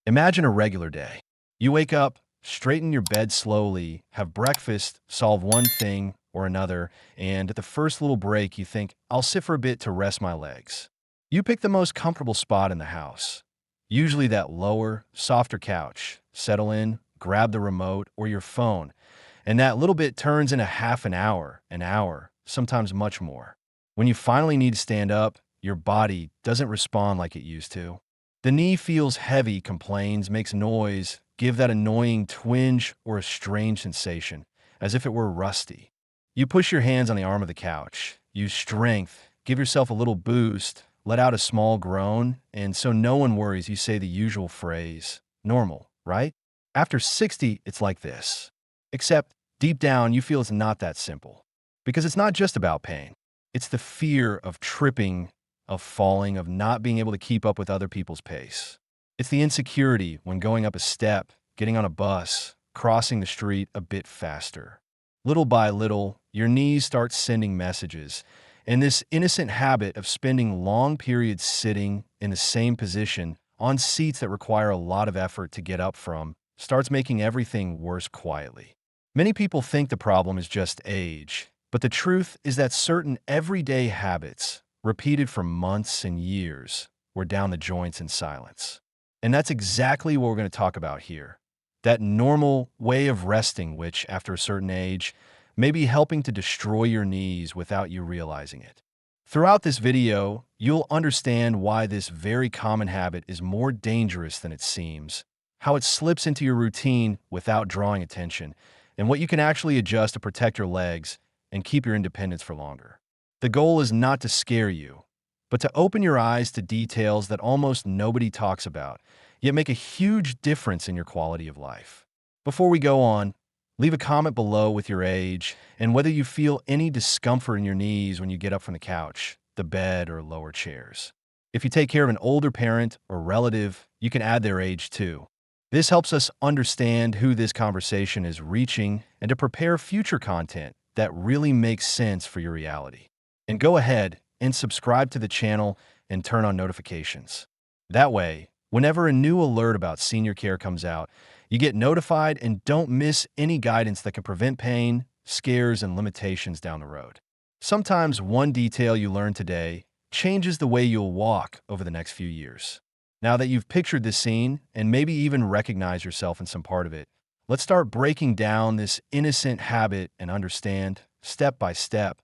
Imagine a regular day. You wake up, straighten your bed slowly, have breakfast, solve one thing or another, and at the first little break, you think, I'll sit for a bit to rest my legs. You pick the most comfortable spot in the house, usually that lower, softer couch. Settle in, grab the remote or your phone, and that little bit turns into half an hour, sometimes much more. When you finally need to stand up, your body doesn't respond like it used to. The knee feels heavy, complains, makes noise, give that annoying twinge or a strange sensation, as if it were rusty. You push your hands on the arm of the couch, use strength, give yourself a little boost, let out a small groan, and so no one worries, you say the usual phrase, normal, right? After 60, it's like this. Except, deep down, you feel it's not that simple. Because it's not just about pain. It's the fear of tripping, of falling, of not being able to keep up with other people's pace. It's the insecurity when going up a step, getting on a bus, crossing the street a bit faster. Little by little, your knees start sending messages, and this innocent habit of spending long periods sitting in the same position on seats that require a lot of effort to get up from starts making everything worse quietly. Many people think the problem is just age, but the truth is that certain everyday habits, repeated for months and years, wear down the joints in silence. And that's exactly what we're going to talk about here. That normal way of resting, which, after a certain age, may be helping to destroy your knees without you realizing it. Throughout this video, you'll understand why this very common habit is more dangerous than it seems, how it slips into your routine without drawing attention, and what you can actually adjust to protect your legs and keep your independence for longer. The goal is not to scare you, but to open your eyes to details that almost nobody talks about, yet make a huge difference in your quality of life. Before we go on, leave a comment below with your age and whether you feel any discomfort in your knees when you get up from the couch, the bed, or lower chairs. If you take care of an older parent or relative, you can add their age too. This helps us understand who this conversation is reaching and to prepare future content that really makes sense for your reality. And go ahead and subscribe to the channel and turn on notifications. That way, whenever a new alert about senior care comes out, you get notified and don't miss any guidance that can prevent pain, scares, and limitations down the road. Sometimes one detail you learn today changes the way you'll walk over the next few years. Now that you've pictured this scene and maybe even recognize yourself in some part of it, let's start breaking down this innocent habit and understand, step by step,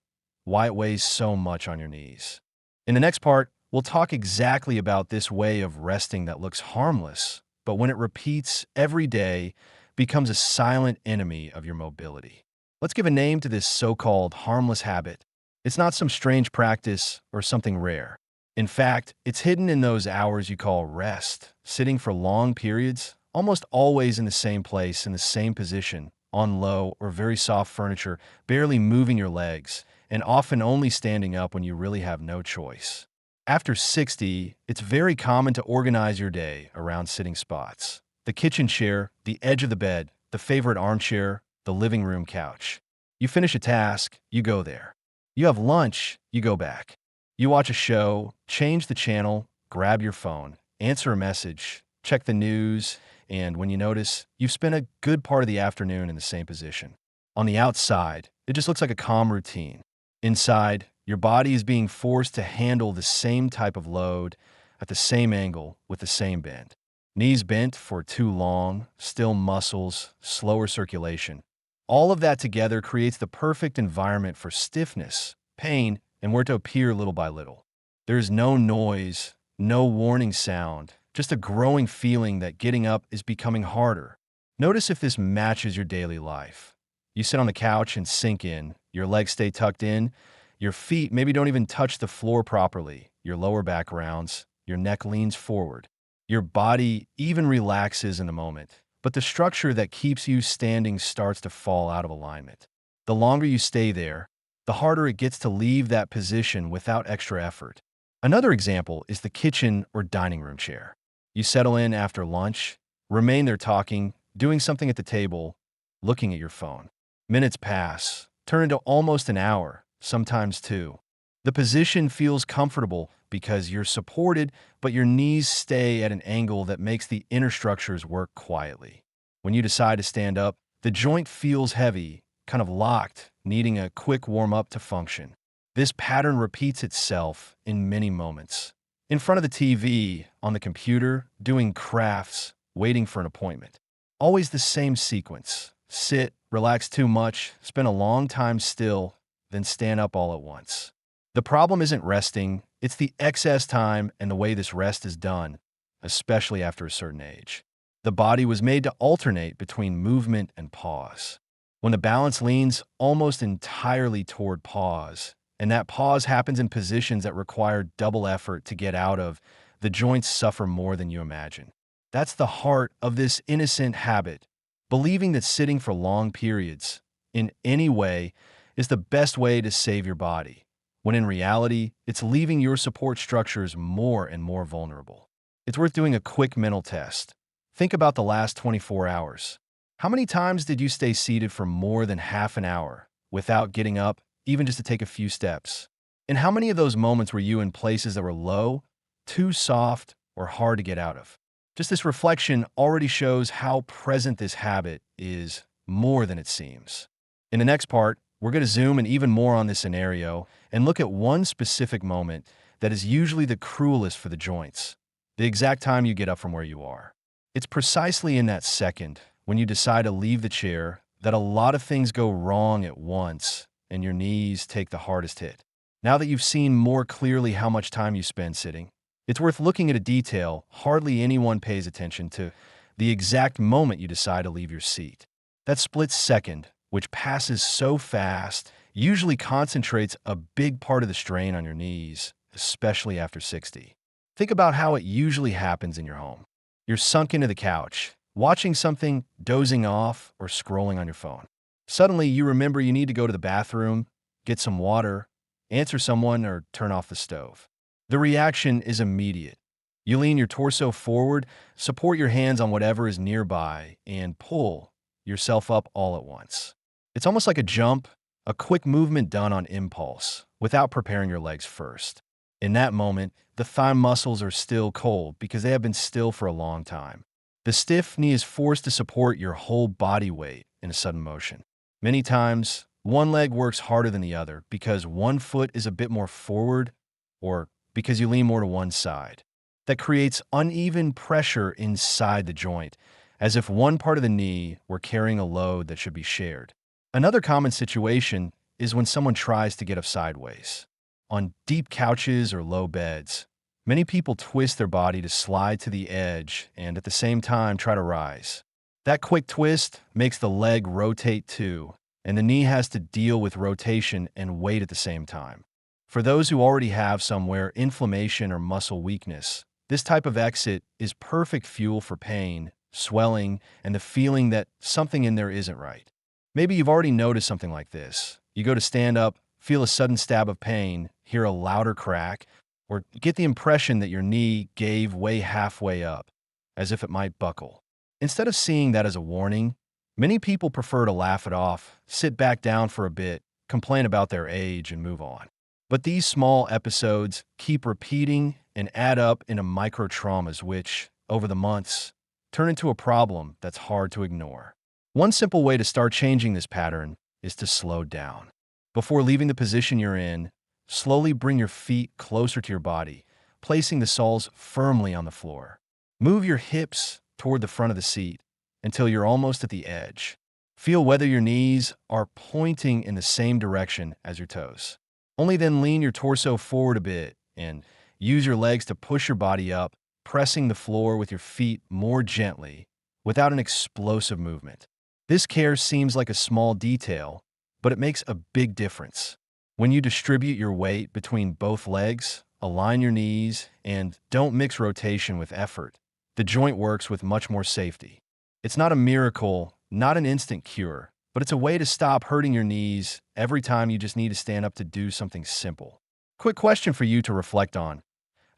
why it weighs so much on your knees. In the next part, we'll talk exactly about this way of resting that looks harmless, but when it repeats every day, becomes a silent enemy of your mobility. Let's give a name to this so-called harmless habit. It's not some strange practice or something rare. In fact, it's hidden in those hours you call rest, sitting for long periods, almost always in the same place, in the same position, on low or very soft furniture, barely moving your legs, and often only standing up when you really have no choice. After 60, it's very common to organize your day around sitting spots. The kitchen chair, the edge of the bed, the favorite armchair, the living room couch. You finish a task, you go there. You have lunch, you go back. You watch a show, change the channel, grab your phone, answer a message, check the news, and when you notice, you've spent a good part of the afternoon in the same position. On the outside, it just looks like a calm routine. Inside, your body is being forced to handle the same type of load at the same angle with the same bend. Knees bent for too long, still muscles, slower circulation. All of that together creates the perfect environment for stiffness, pain, and where to appear little by little. There is no noise, no warning sound, just a growing feeling that getting up is becoming harder. Notice if this matches your daily life. You sit on the couch and sink in, your legs stay tucked in, your feet maybe don't even touch the floor properly, your lower back rounds, your neck leans forward. Your body even relaxes in the moment, but the structure that keeps you standing starts to fall out of alignment. The longer you stay there, the harder it gets to leave that position without extra effort. Another example is the kitchen or dining room chair. You settle in after lunch, remain there talking, doing something at the table, looking at your phone. Minutes pass, turn into almost an hour, sometimes two. The position feels comfortable because you're supported, but your knees stay at an angle that makes the inner structures work quietly. When you decide to stand up, the joint feels heavy, kind of locked, needing a quick warm-up to function. This pattern repeats itself in many moments. In front of the TV, on the computer, doing crafts, waiting for an appointment. Always the same sequence. Sit, relax too much, spend a long time still, then stand up all at once. The problem isn't resting, it's the excess time and the way this rest is done, especially after a certain age. The body was made to alternate between movement and pause. When the balance leans almost entirely toward pause, and that pause happens in positions that require double effort to get out of, the joints suffer more than you imagine. That's the heart of this innocent habit, believing that sitting for long periods, in any way, is the best way to save your body, when in reality, it's leaving your support structures more and more vulnerable. It's worth doing a quick mental test. Think about the last 24 hours. How many times did you stay seated for more than half an hour without getting up, even just to take a few steps? And how many of those moments were you in places that were low, too soft, or hard to get out of? Just this reflection already shows how present this habit is more than it seems. In the next part, we're going to zoom in even more on this scenario and look at one specific moment that is usually the cruelest for the joints, the exact time you get up from where you are. It's precisely in that second, when you decide to leave the chair, that a lot of things go wrong at once and your knees take the hardest hit. Now that you've seen more clearly how much time you spend sitting, it's worth looking at a detail hardly anyone pays attention to: the exact moment you decide to leave your seat. That split second, which passes so fast, usually concentrates a big part of the strain on your knees, especially after 60. Think about how it usually happens in your home. You're sunk into the couch, watching something, dozing off, or scrolling on your phone. Suddenly, you remember you need to go to the bathroom, get some water, answer someone, or turn off the stove. The reaction is immediate. You lean your torso forward, support your hands on whatever is nearby, and pull yourself up all at once. It's almost like a jump, a quick movement done on impulse, without preparing your legs first. In that moment, the thigh muscles are still cold because they have been still for a long time. The stiff knee is forced to support your whole body weight in a sudden motion. Many times, one leg works harder than the other because one foot is a bit more forward or because you lean more to one side. That creates uneven pressure inside the joint, as if one part of the knee were carrying a load that should be shared. Another common situation is when someone tries to get up sideways. On deep couches or low beds, many people twist their body to slide to the edge and at the same time try to rise. That quick twist makes the leg rotate too, and the knee has to deal with rotation and weight at the same time. For those who already have somewhere inflammation or muscle weakness, this type of exit is perfect fuel for pain, swelling, and the feeling that something in there isn't right. Maybe you've already noticed something like this. You go to stand up, feel a sudden stab of pain, hear a louder crack, or get the impression that your knee gave way halfway up, as if it might buckle. Instead of seeing that as a warning, many people prefer to laugh it off, sit back down for a bit, complain about their age, and move on. But these small episodes keep repeating and add up into micro-traumas which, over the months, turn into a problem that's hard to ignore. One simple way to start changing this pattern is to slow down. Before leaving the position you're in, slowly bring your feet closer to your body, placing the soles firmly on the floor. Move your hips toward the front of the seat until you're almost at the edge. Feel whether your knees are pointing in the same direction as your toes. Only then lean your torso forward a bit and use your legs to push your body up, pressing the floor with your feet more gently without an explosive movement. This care seems like a small detail, but it makes a big difference. When you distribute your weight between both legs, align your knees, and don't mix rotation with effort, the joint works with much more safety. It's not a miracle, not an instant cure, but it's a way to stop hurting your knees every time you just need to stand up to do something simple. Quick question for you to reflect on.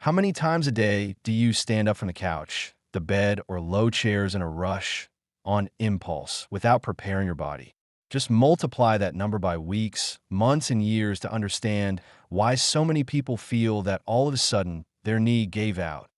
How many times a day do you stand up from the couch, the bed, or low chairs in a rush, on impulse, without preparing your body? Just multiply that number by weeks, months, and years to understand why so many people feel that all of a sudden their knee gave out.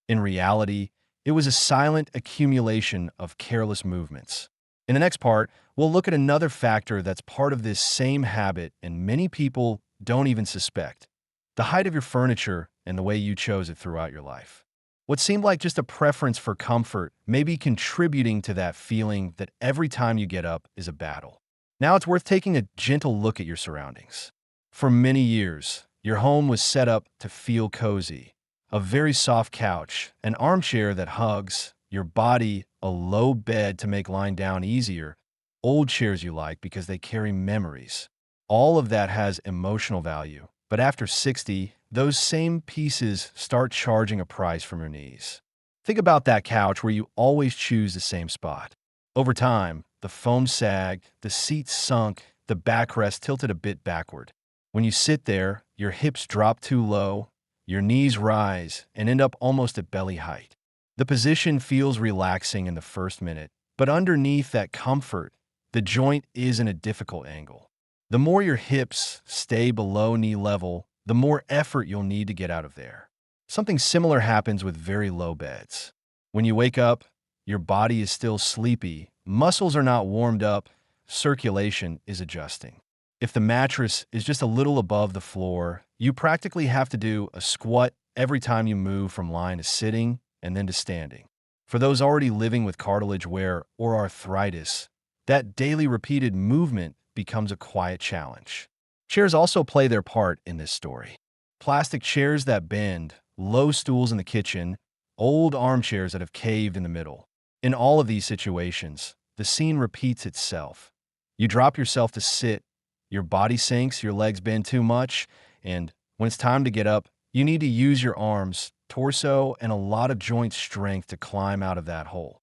In reality, it was a silent accumulation of careless movements. In the next part, we'll look at another factor that's part of this same habit and many people don't even suspect: the height of your furniture and the way you chose it throughout your life. What seemed like just a preference for comfort may be contributing to that feeling that every time you get up is a battle. Now it's worth taking a gentle look at your surroundings. For many years, your home was set up to feel cozy. A very soft couch, an armchair that hugs your body, a low bed to make lying down easier, old chairs you like because they carry memories. All of that has emotional value. But after 60, those same pieces start charging a price from your knees. Think about that couch where you always choose the same spot. Over time, the foam sagged, the seat sunk, the backrest tilted a bit backward. When you sit there, your hips drop too low, your knees rise and end up almost at belly height. The position feels relaxing in the first minute, but underneath that comfort, the joint is in a difficult angle. The more your hips stay below knee level, the more effort you'll need to get out of there. Something similar happens with very low beds. When you wake up, your body is still sleepy, muscles are not warmed up, circulation is adjusting. If the mattress is just a little above the floor, you practically have to do a squat every time you move from lying to sitting and then to standing. For those already living with cartilage wear or arthritis, that daily repeated movement becomes a quiet challenge. Chairs also play their part in this story. Plastic chairs that bend, low stools in the kitchen, old armchairs that have caved in the middle. In all of these situations, the scene repeats itself. You drop yourself to sit, your body sinks, your legs bend too much, and when it's time to get up, you need to use your arms, torso, and a lot of joint strength to climb out of that hole.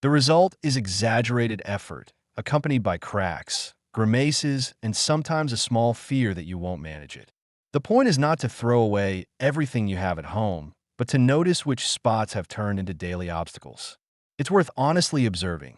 The result is exaggerated effort, accompanied by cracks, grimaces, and sometimes a small fear that you won't manage it. The point is not to throw away everything you have at home, but to notice which spots have turned into daily obstacles. It's worth honestly observing.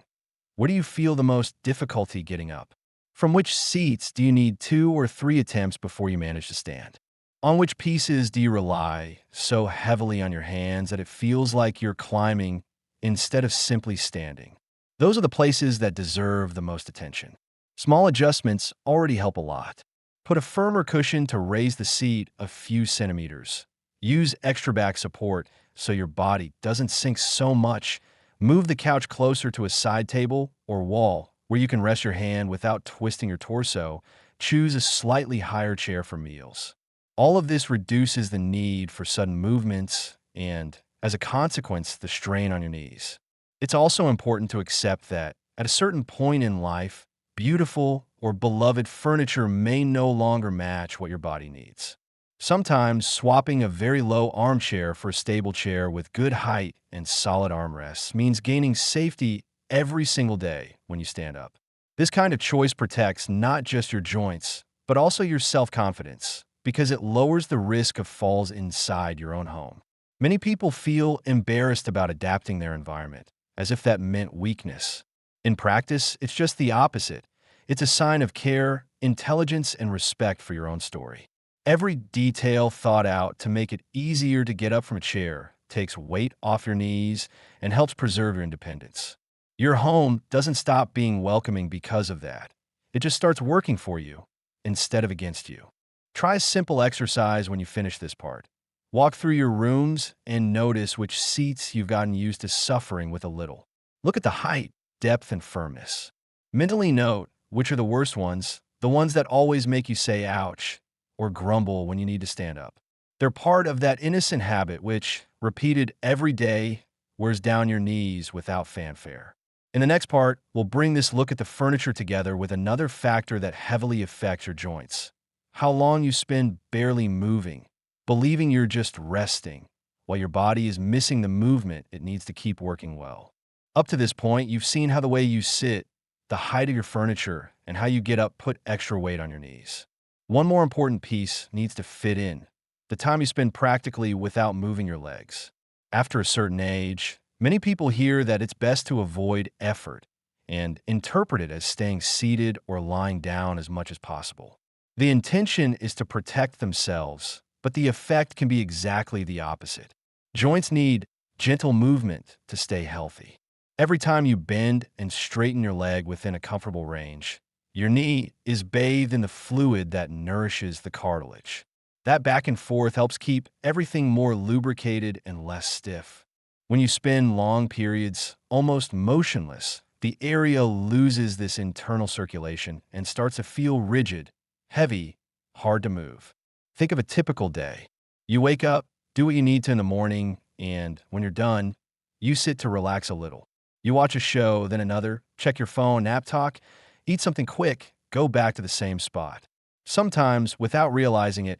Where do you feel the most difficulty getting up? From which seats do you need 2 or 3 attempts before you manage to stand? On which pieces do you rely so heavily on your hands that it feels like you're climbing instead of simply standing? Those are the places that deserve the most attention. Small adjustments already help a lot. Put a firmer cushion to raise the seat a few centimeters. Use extra back support so your body doesn't sink so much. Move the couch closer to a side table or wall where you can rest your hand without twisting your torso. Choose a slightly higher chair for meals. All of this reduces the need for sudden movements and, as a consequence, the strain on your knees. It's also important to accept that, at a certain point in life, beautiful or beloved furniture may no longer match what your body needs. Sometimes swapping a very low armchair for a stable chair with good height and solid armrests means gaining safety every single day when you stand up. This kind of choice protects not just your joints, but also your self-confidence, because it lowers the risk of falls inside your own home. Many people feel embarrassed about adapting their environment, as if that meant weakness. In practice, it's just the opposite. It's a sign of care, intelligence, and respect for your own story. Every detail thought out to make it easier to get up from a chair takes weight off your knees and helps preserve your independence. Your home doesn't stop being welcoming because of that. It just starts working for you instead of against you. Try a simple exercise when you finish this part. Walk through your rooms and notice which seats you've gotten used to suffering with a little. Look at the height, depth, and firmness. Mentally note which are the worst ones, the ones that always make you say ouch or grumble when you need to stand up. They're part of that innocent habit which, repeated every day, wears down your knees without fanfare. In the next part, we'll bring this look at the furniture together with another factor that heavily affects your joints: how long you spend barely moving, believing you're just resting, while your body is missing the movement it needs to keep working well. Up to this point, you've seen how the way you sit, the height of your furniture, and how you get up put extra weight on your knees. One more important piece needs to fit in: the time you spend practically without moving your legs. After a certain age, many people hear that it's best to avoid effort. and interpret it as staying seated or lying down as much as possible. The intention is to protect themselves, but the effect can be exactly the opposite. Joints need gentle movement to stay healthy. Every time you bend and straighten your leg within a comfortable range, your knee is bathed in the fluid that nourishes the cartilage. That back and forth helps keep everything more lubricated and less stiff. When you spend long periods almost motionless, the area loses this internal circulation and starts to feel rigid, heavy, hard to move. Think of a typical day. You wake up, do what you need to in the morning, and when you're done, you sit to relax a little. You watch a show, then another, check your phone, nap talk, eat something quick, go back to the same spot. Sometimes, without realizing it,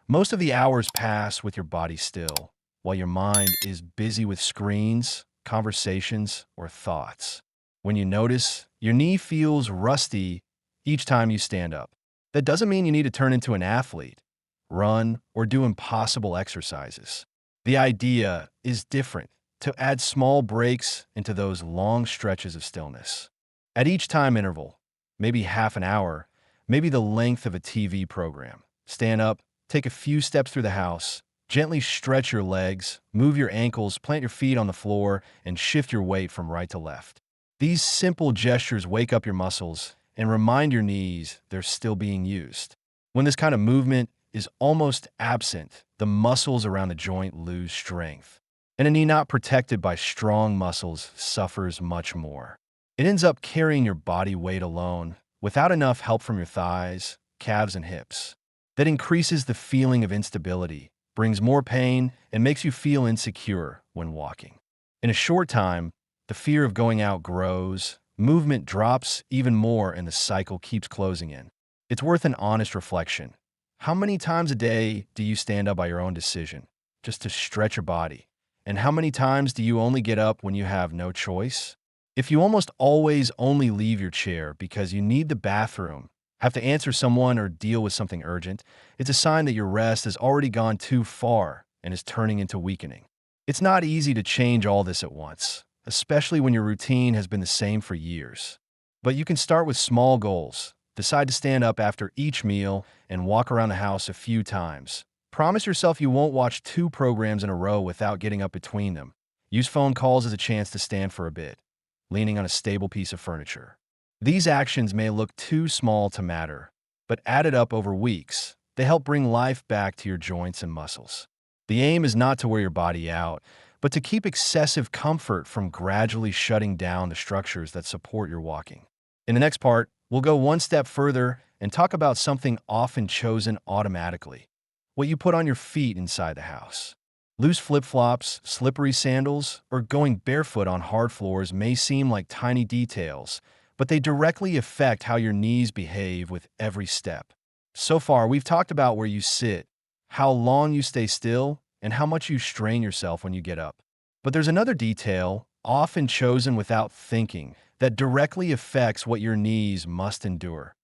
most of the hours pass with your body still, while your mind is busy with screens, conversations, or thoughts. When you notice, your knee feels rusty each time you stand up. That doesn't mean you need to turn into an athlete, run, or do impossible exercises. The idea is different, to add small breaks into those long stretches of stillness. At each time interval, maybe half an hour, maybe the length of a TV program, stand up, take a few steps through the house, gently stretch your legs, move your ankles, plant your feet on the floor, and shift your weight from right to left. These simple gestures wake up your muscles and remind your knees they're still being used. When this kind of movement is almost absent, the muscles around the joint lose strength, and a knee not protected by strong muscles suffers much more. It ends up carrying your body weight alone, without enough help from your thighs, calves, and hips. That increases the feeling of instability, brings more pain, and makes you feel insecure when walking. In a short time, the fear of going out grows, movement drops even more, and the cycle keeps closing in. It's worth an honest reflection. How many times a day do you stand up by your own decision, just to stretch your body? And how many times do you only get up when you have no choice? If you almost always only leave your chair because you need the bathroom, have to answer someone, or deal with something urgent, it's a sign that your rest has already gone too far and is turning into weakening. It's not easy to change all this at once, especially when your routine has been the same for years. But you can start with small goals. Decide to stand up after each meal and walk around the house a few times. Promise yourself you won't watch 2 programs in a row without getting up between them. Use phone calls as a chance to stand for a bit, leaning on a stable piece of furniture. These actions may look too small to matter, but added up over weeks, they help bring life back to your joints and muscles. The aim is not to wear your body out, but to keep excessive comfort from gradually shutting down the structures that support your walking. In the next part, we'll go one step further and talk about something often chosen automatically: what you put on your feet inside the house. Loose flip-flops, slippery sandals, or going barefoot on hard floors may seem like tiny details, but they directly affect how your knees behave with every step. So far, we've talked about where you sit, how long you stay still, and how much you strain yourself when you get up. But there's another detail, often chosen without thinking, that directly affects what your knees must endure: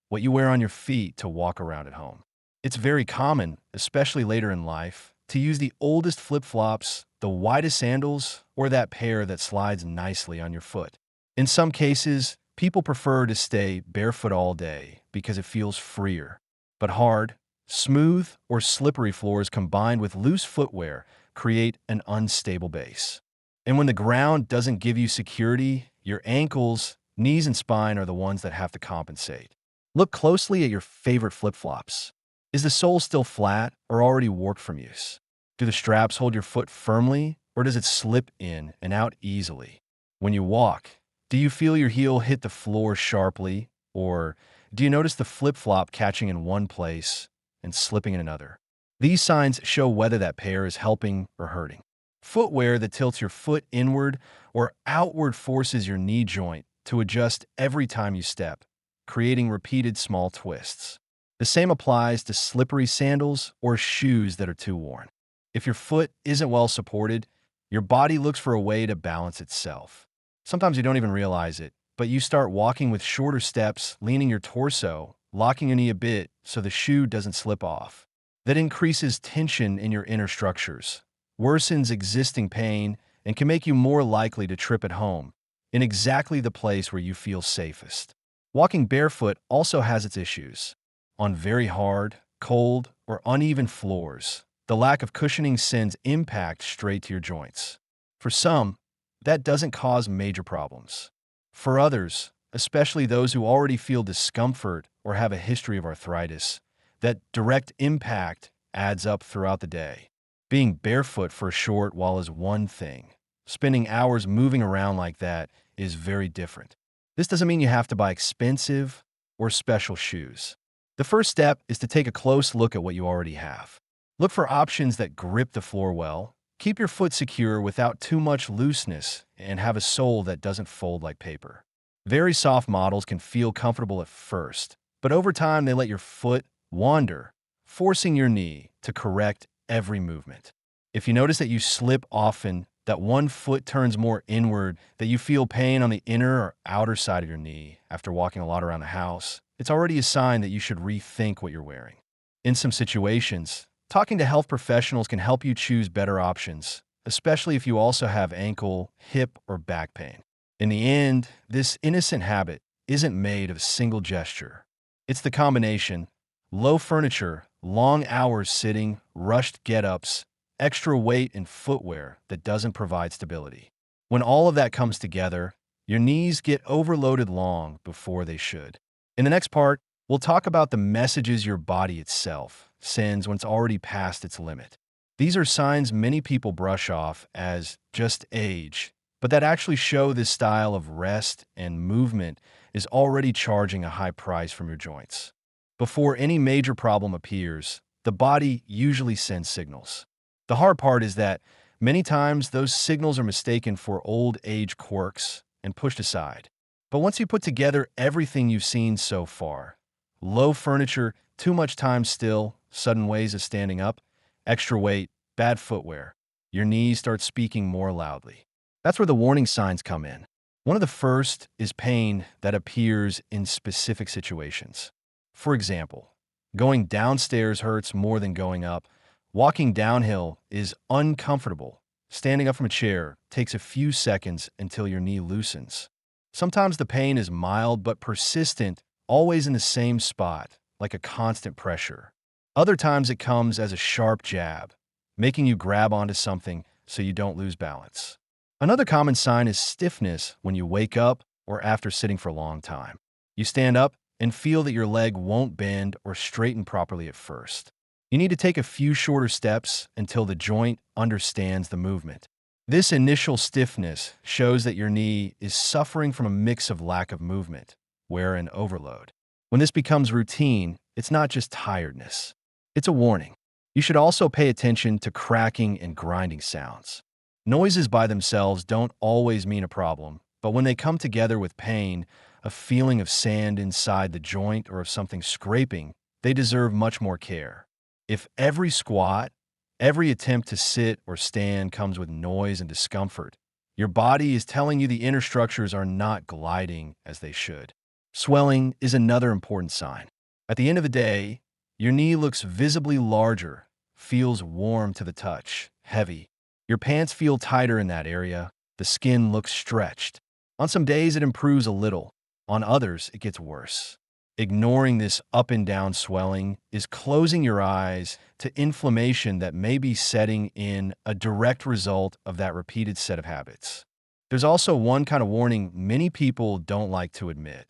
what you wear on your feet to walk around at home. It's very common, especially later in life, to use the oldest flip-flops, the widest sandals, or that pair that slides nicely on your foot. In some cases, people prefer to stay barefoot all day because it feels freer. But hard, smooth, or slippery floors combined with loose footwear create an unstable base. And when the ground doesn't give you security, your ankles, knees, and spine are the ones that have to compensate. Look closely at your favorite flip-flops. Is the sole still flat or already warped from use? Do the straps hold your foot firmly, or does it slip in and out easily? When you walk, do you feel your heel hit the floor sharply, or do you notice the flip-flop catching in one place and slipping in another? These signs show whether that pair is helping or hurting. Footwear that tilts your foot inward or outward forces your knee joint to adjust every time you step, creating repeated small twists. The same applies to slippery sandals or shoes that are too worn. If your foot isn't well supported, your body looks for a way to balance itself. Sometimes you don't even realize it, but you start walking with shorter steps, leaning your torso, locking your knee a bit so the shoe doesn't slip off. That increases tension in your inner structures, worsens existing pain, and can make you more likely to trip at home, in exactly the place where you feel safest. Walking barefoot also has its issues. On very hard, cold, or uneven floors, the lack of cushioning sends impact straight to your joints. For some, that doesn't cause major problems. For others, especially those who already feel discomfort or have a history of arthritis, that direct impact adds up throughout the day. Being barefoot for a short while is one thing. Spending hours moving around like that is very different. This doesn't mean you have to buy expensive or special shoes. The first step is to take a close look at what you already have. Look for options that grip the floor well, keep your foot secure without too much looseness, and have a sole that doesn't fold like paper. Very soft models can feel comfortable at first, but over time they let your foot wander, forcing your knee to correct every movement. If you notice that you slip often, that one foot turns more inward, that you feel pain on the inner or outer side of your knee after walking a lot around the house, it's already a sign that you should rethink what you're wearing. In some situations, talking to health professionals can help you choose better options, especially if you also have ankle, hip, or back pain. In the end, this innocent habit isn't made of a single gesture. It's the combination: low furniture, long hours sitting, rushed get-ups, extra weight and footwear that doesn't provide stability. When all of that comes together, your knees get overloaded long before they should. In the next part, we'll talk about the messages your body itself sends when it's already past its limit. These are signs many people brush off as just age, but that actually show this style of rest and movement is already charging a high price from your joints. Before any major problem appears, the body usually sends signals. The hard part is that many times those signals are mistaken for old age quirks and pushed aside. But once you put together everything you've seen so far, low furniture, too much time still, sudden ways of standing up, extra weight, bad footwear, your knees start speaking more loudly. That's where the warning signs come in. One of the first is pain that appears in specific situations. For example, going downstairs hurts more than going up. Walking downhill is uncomfortable. Standing up from a chair takes a few seconds until your knee loosens. Sometimes the pain is mild but persistent, always in the same spot, like a constant pressure. Other times it comes as a sharp jab, making you grab onto something so you don't lose balance. Another common sign is stiffness when you wake up or after sitting for a long time. You stand up and feel that your leg won't bend or straighten properly at first. You need to take a few shorter steps until the joint understands the movement. This initial stiffness shows that your knee is suffering from a mix of lack of movement, wear, and overload. When this becomes routine, it's not just tiredness. It's a warning. You should also pay attention to cracking and grinding sounds. Noises by themselves don't always mean a problem, but when they come together with pain, a feeling of sand inside the joint, or of something scraping, they deserve much more care. If every squat, every attempt to sit or stand comes with noise and discomfort, your body is telling you the inner structures are not gliding as they should. Swelling is another important sign. At the end of the day, your knee looks visibly larger, feels warm to the touch, heavy. Your pants feel tighter in that area, the skin looks stretched. On some days it improves a little, on others it gets worse. Ignoring this up and down swelling is closing your eyes to inflammation that may be setting in, a direct result of that repeated set of habits. There's also one kind of warning many people don't like to admit: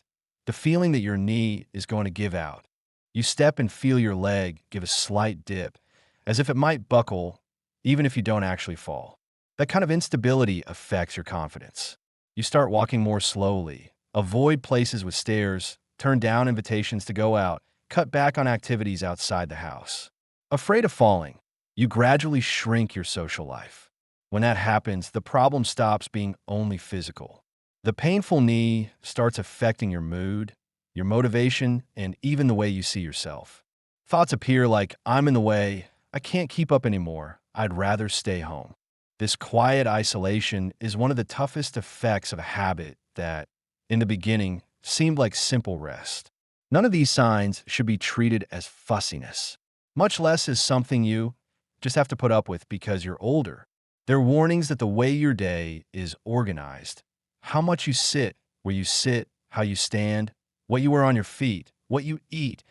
the feeling that your knee is going to give out. You step and feel your leg give a slight dip, as if it might buckle, even if you don't actually fall. That kind of instability affects your confidence. You start walking more slowly, avoid places with stairs, turn down invitations to go out, cut back on activities outside the house. Afraid of falling, you gradually shrink your social life. When that happens, the problem stops being only physical. The painful knee starts affecting your mood, your motivation, and even the way you see yourself. Thoughts appear like, "I'm in the way, I can't keep up anymore, I'd rather stay home." This quiet isolation is one of the toughest effects of a habit that, in the beginning, seemed like simple rest. None of these signs should be treated as fussiness, much less as something you just have to put up with because you're older. They're warnings that the way your day is organized, How much you sit, where you sit, how you stand, what you wear on your feet, what you eat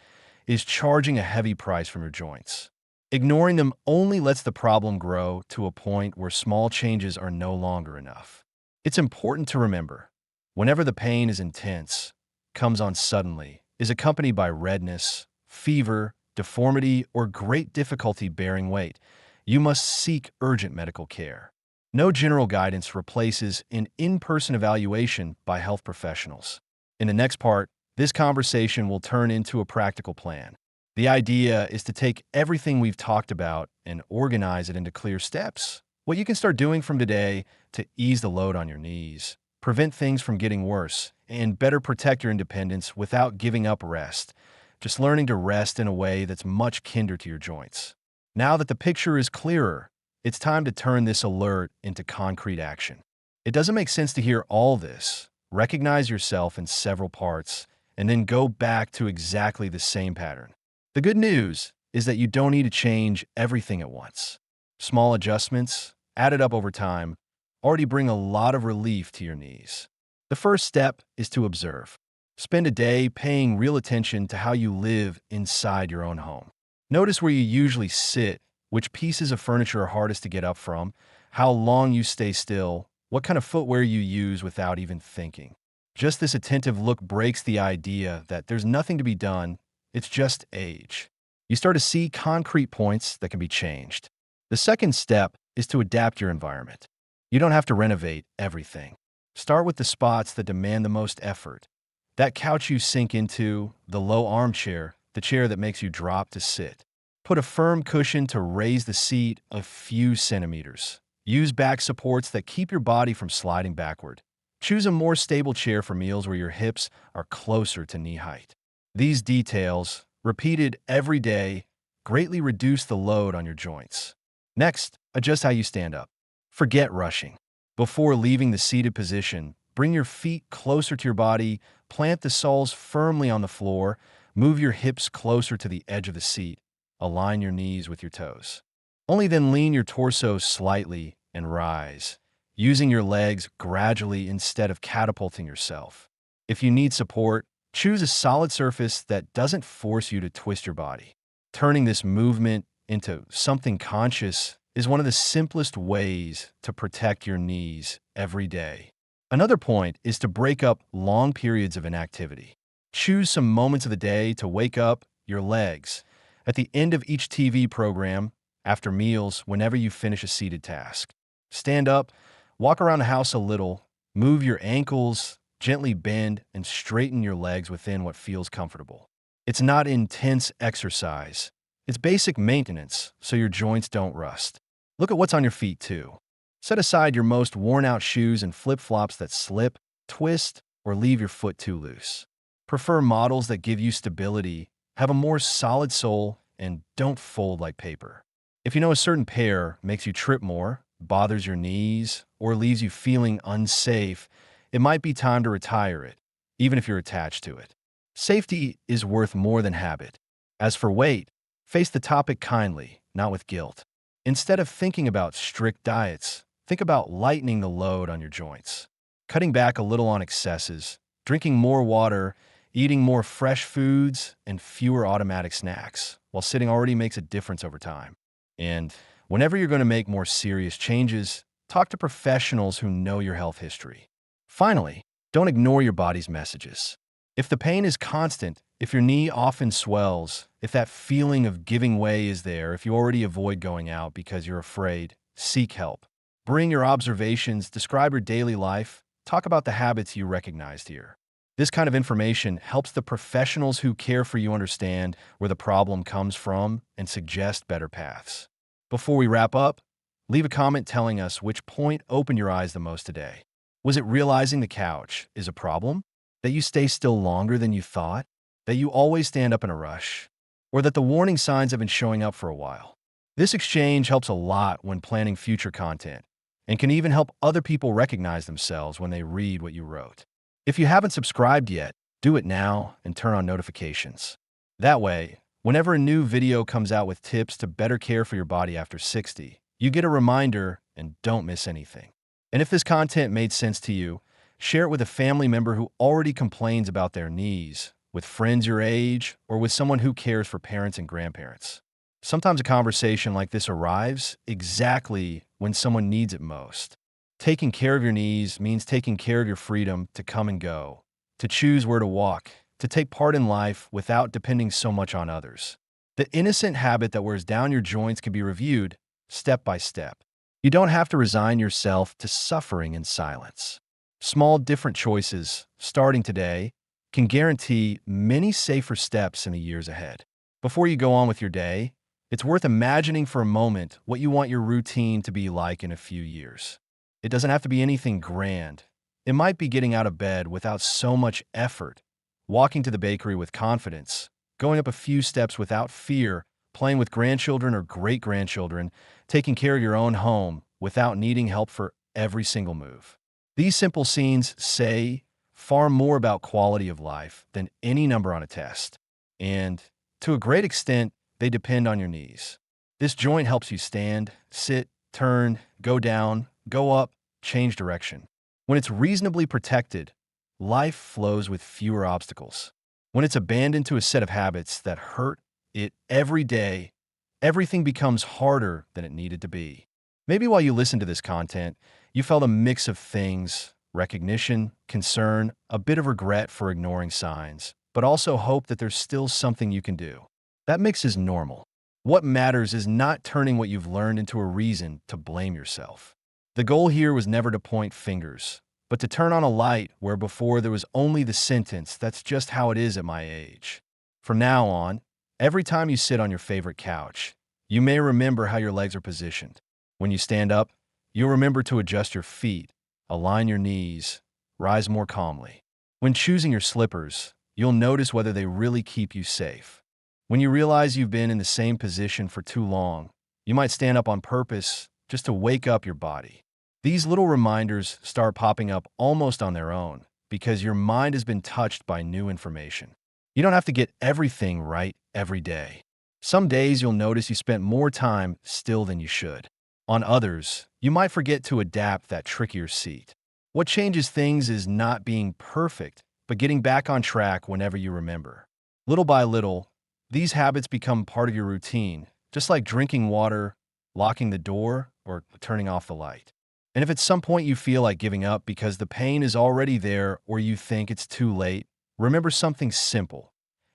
is charging a heavy price from your joints. Ignoring them only lets the problem grow to a point where small changes are no longer enough. It's important to remember, whenever the pain is intense, comes on suddenly, is accompanied by redness, fever, deformity, or great difficulty bearing weight, you must seek urgent medical care. No general guidance replaces an in-person evaluation by health professionals. In the next part, this conversation will turn into a practical plan. The idea is to take everything we've talked about and organize it into clear steps. What you can start doing from today to ease the load on your knees, prevent things from getting worse, and better protect your independence without giving up rest. Just learning to rest in a way that's much kinder to your joints. Now that the picture is clearer, it's time to turn this alert into concrete action. It doesn't make sense to hear all this. Recognize yourself in several parts, and then go back to exactly the same pattern. The good news is that you don't need to change everything at once. Small adjustments, added up over time, already bring a lot of relief to your knees. The first step is to observe. Spend a day paying real attention to how you live inside your own home. Notice where you usually sit, which pieces of furniture are hardest to get up from, how long you stay still, what kind of footwear you use without even thinking. Just this attentive look breaks the idea that there's nothing to be done, it's just age. You start to see concrete points that can be changed. The second step is to adapt your environment. You don't have to renovate everything. Start with the spots that demand the most effort. That couch you sink into, the low armchair, the chair that makes you drop to sit. Put a firm cushion to raise the seat a few centimeters. Use back supports that keep your body from sliding backward. Choose a more stable chair for meals where your hips are closer to knee height. These details, repeated every day, greatly reduce the load on your joints. Next, adjust how you stand up. Forget rushing. Before leaving the seated position, bring your feet closer to your body, plant the soles firmly on the floor, move your hips closer to the edge of the seat, align your knees with your toes. Only then lean your torso slightly and rise, using your legs gradually instead of catapulting yourself. If you need support, choose a solid surface that doesn't force you to twist your body. Turning this movement into something conscious is one of the simplest ways to protect your knees every day. Another point is to break up long periods of inactivity. Choose some moments of the day to wake up your legs. At the end of each TV program, after meals, whenever you finish a seated task. Stand up, walk around the house a little, move your ankles, gently bend, and straighten your legs within what feels comfortable. It's not intense exercise. It's basic maintenance so your joints don't rust. Look at what's on your feet too. Set aside your most worn-out shoes and flip-flops that slip, twist, or leave your foot too loose. Prefer models that give you stability, have a more solid sole, and don't fold like paper. If you know a certain pair makes you trip more, bothers your knees, or leaves you feeling unsafe, it might be time to retire it, even if you're attached to it. Safety is worth more than habit. As for weight, face the topic kindly, not with guilt. Instead of thinking about strict diets, think about lightening the load on your joints. Cutting back a little on excesses, drinking more water, eating more fresh foods, and fewer automatic snacks, while sitting already makes a difference over time. And whenever you're going to make more serious changes, talk to professionals who know your health history. Finally, don't ignore your body's messages. If the pain is constant, if your knee often swells, if that feeling of giving way is there, if you already avoid going out because you're afraid, seek help. Bring your observations, describe your daily life, talk about the habits you recognized here. This kind of information helps the professionals who care for you understand where the problem comes from and suggest better paths. Before we wrap up, leave a comment telling us which point opened your eyes the most today. Was it realizing the couch is a problem? That you stay still longer than you thought? That you always stand up in a rush? Or that the warning signs have been showing up for a while? This exchange helps a lot when planning future content and can even help other people recognize themselves when they read what you wrote. If you haven't subscribed yet, do it now and turn on notifications. That way, whenever a new video comes out with tips to better care for your body after 60, you get a reminder and don't miss anything. And if this content made sense to you, Share it with a family member who already complains about their knees, with friends your age, or with someone who cares for parents and grandparents. Sometimes a conversation like this arrives exactly when someone needs it most. Taking care of your knees means taking care of your freedom to come and go, to choose where to walk, to take part in life without depending so much on others. The innocent habit that wears down your joints can be reviewed step by step. You don't have to resign yourself to suffering in silence. Small, different choices, starting today, can guarantee many safer steps in the years ahead. Before you go on with your day, it's worth imagining for a moment what you want your routine to be like in a few years. It doesn't have to be anything grand. It might be getting out of bed without so much effort, walking to the bakery with confidence, going up a few steps without fear, playing with grandchildren or great-grandchildren, taking care of your own home without needing help for every single move. These simple scenes say far more about quality of life than any number on a test. And to a great extent, they depend on your knees. This joint helps you stand, sit, turn, go down, go up, change direction. When it's reasonably protected, life flows with fewer obstacles. When it's abandoned to a set of habits that hurt it every day, everything becomes harder than it needed to be. Maybe while you listen to this content, you felt a mix of things: recognition, concern, a bit of regret for ignoring signs, but also hope that there's still something you can do. That mix is normal. What matters is not turning what you've learned into a reason to blame yourself. The goal here was never to point fingers, but to turn on a light where before there was only the sentence, "That's just how it is at my age." From now on, every time you sit on your favorite couch, you may remember how your legs are positioned. When you stand up, you'll remember to adjust your feet, align your knees, rise more calmly. When choosing your slippers, you'll notice whether they really keep you safe. When you realize you've been in the same position for too long, you might stand up on purpose just to wake up your body. These little reminders start popping up almost on their own because your mind has been touched by new information. You don't have to get everything right every day. Some days you'll notice you spent more time still than you should. On others, you might forget to adapt that trickier seat. What changes things is not being perfect, but getting back on track whenever you remember. Little by little, these habits become part of your routine, just like drinking water, locking the door, or turning off the light. And if at some point you feel like giving up because the pain is already there or you think it's too late, remember something simple.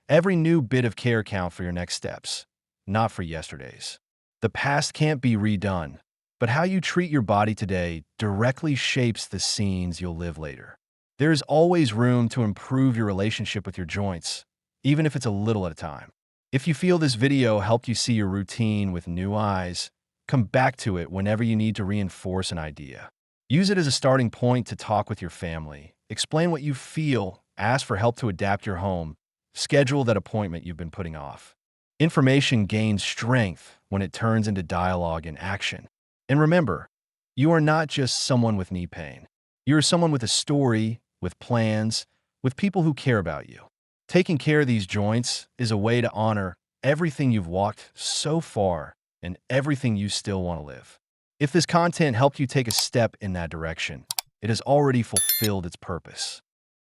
Every new bit of care counts for your next steps, not for yesterday's. The past can't be redone, but how you treat your body today directly shapes the scenes you'll live later. There is always room to improve your relationship with your joints, even if it's a little at a time. If you feel this video helped you see your routine with new eyes, come back to it whenever you need to reinforce an idea. Use it as a starting point to talk with your family. Explain what you feel, ask for help to adapt your home, schedule that appointment you've been putting off. Information gains strength when it turns into dialogue and action. And remember, you are not just someone with knee pain. You are someone with a story, with plans, with people who care about you. Taking care of these joints is a way to honor everything you've walked so far and everything you still want to live. If this content helped you take a step in that direction, it has already fulfilled its purpose.